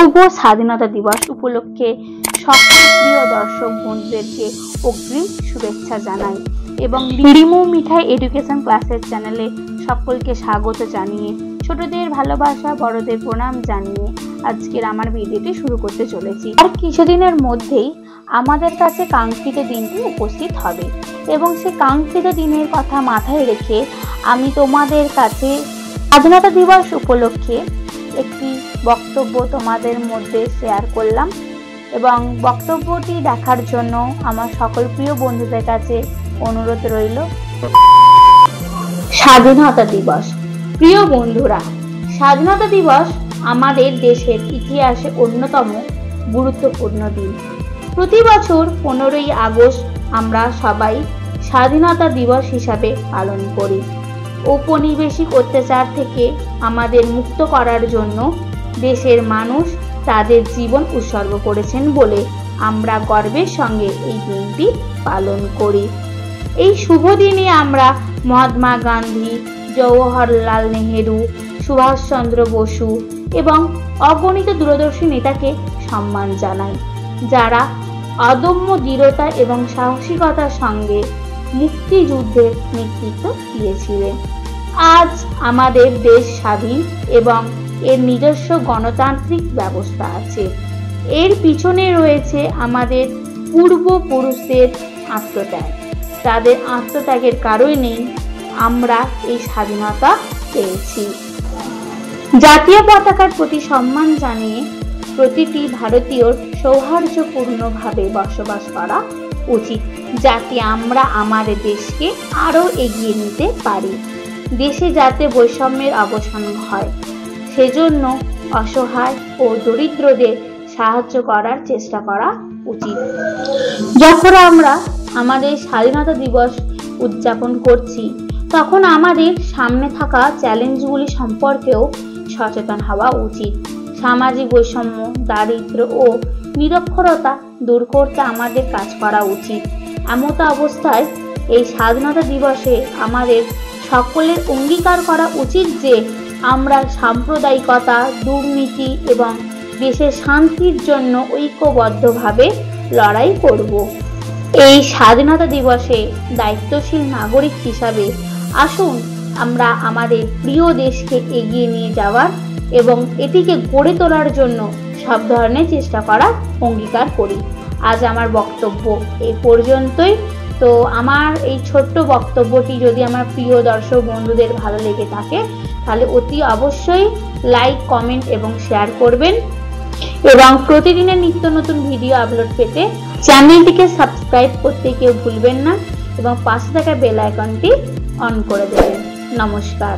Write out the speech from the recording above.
শুভ স্বাধীনতা দিবস উপলক্ষে সকল প্রিয় দর্শক বন্ধুদেরকে অগ্রিম শুভেচ্ছা জানাই এবং রিমু মিঠাই এডুকেশন ক্লাসের চ্যানেলে সকলকে স্বাগত জানিয়ে ছোটদের ভালোবাসা বড়দের প্রণাম জানিয়ে আজকের আমার ভিডিওটি শুরু করতে চলেছি। আর কিছুদিনের মধ্যেই আমাদের কাছে কাঙ্ক্ষিত দিনটি উপস্থিত হবে এবং সেই কাঙ্ক্ষিত দিনের কথা মাথায় রেখে আমি তোমাদের কাছে স্বাধীনতা দিবস উপলক্ষে একটি বক্তব্য তোমাদের মধ্যে শেয়ার করলাম এবং বক্তব্যটি দেখার জন্য আমার সকল প্রিয় বন্ধুদের কাছে অনুরোধ রইল। স্বাধীনতা দিবস। প্রিয় বন্ধুরা, স্বাধীনতা দিবস আমাদের দেশের ইতিহাসে অন্যতম গুরুত্বপূর্ণ দিন। প্রতি বছর 15ই আগস্ট আমরা সবাই স্বাধীনতা দিবস হিসাবে পালন করি। ঔপনিবেশিক অত্যাচার থেকে আমাদের মুক্ত করার জন্য দেশের মানুষ তাদের জীবন উৎসর্গ করেছেন বলে আমরা গর্বের সঙ্গে এই দিনটি পালন করি। এই শুভ দিনে আমরা মহাত্মা গান্ধী, জওহরলাল নেহেরু, সুভাষচন্দ্র বসু এবং অগণিত দূরদর্শী নেতাকে সম্মান জানাই, যারা অদম্য দৃঢ়তা এবং সাহসিকতার সঙ্গে মুক্তিযুদ্ধের নেতৃত্ব দিয়েছিলেন। আজ আমাদের দেশ স্বাধীন এবং এর নিজস্ব গণতান্ত্রিক ব্যবস্থা আছে। এর পিছনে রয়েছে আমাদের পূর্বপুরুষদের আত্মত্যাগ। তাদের আত্মত্যাগের কারণেই আমরা এই স্বাধীনতা পেয়েছি। জাতীয় পতাকার প্রতি সম্মান জানিয়ে প্রতিটি ভারতীয়র সৌহার্দ্যপূর্ণভাবে বসবাস করা উচিত, যাতে আমরা আমাদের দেশকে আরো এগিয়ে নিতে পারি। দেশে যাতে বৈষম্যের অবসান হয়, সেজন্য অসহায় ও দরিদ্রদের সাহায্য করার চেষ্টা করা উচিত। যখন আমরা আমাদের স্বাধীনতা দিবস উদযাপন করছি, তখন আমাদের সামনে থাকা চ্যালেঞ্জগুলি সম্পর্কেও সচেতন হওয়া উচিত। সামাজিক বৈষম্য, দারিদ্র্য ও নিরক্ষরতা দূর করতে আমাদের কাজ করা উচিত। এমত অবস্থায় এই স্বাধীনতা দিবসে আমাদের সকলের অঙ্গীকার করা উচিত যে আমরা সাম্প্রদায়িকতা, দুর্নীতি এবং দেশের শান্তির জন্য ঐক্যবদ্ধভাবে লড়াই করব। এই স্বাধীনতা দিবসে দায়িত্বশীল নাগরিক হিসাবে আসুন আমরা আমাদের প্রিয় দেশকে এগিয়ে নিয়ে যাওয়ার এবং এটিকে গড়ে তোলার জন্য সব ধরনের চেষ্টা করার অঙ্গীকার করি। আজ আমার বক্তব্য এই পর্যন্তই। তো আমার এই ছোট্ট বক্তব্যটি যদি আমার প্রিয় দর্শক বন্ধুদের ভালো লেগে থাকে, তাহলে অতি অবশ্যই লাইক, কমেন্ট এবং শেয়ার করবেন এবং প্রতিদিনের নিত্য নতুন ভিডিও আপলোড পেতে চ্যানেলটিকে সাবস্ক্রাইব করতে কেউ ভুলবেন না এবং পাশে থাকা বেল আইকনটি অন করে দেবেন। নমস্কার।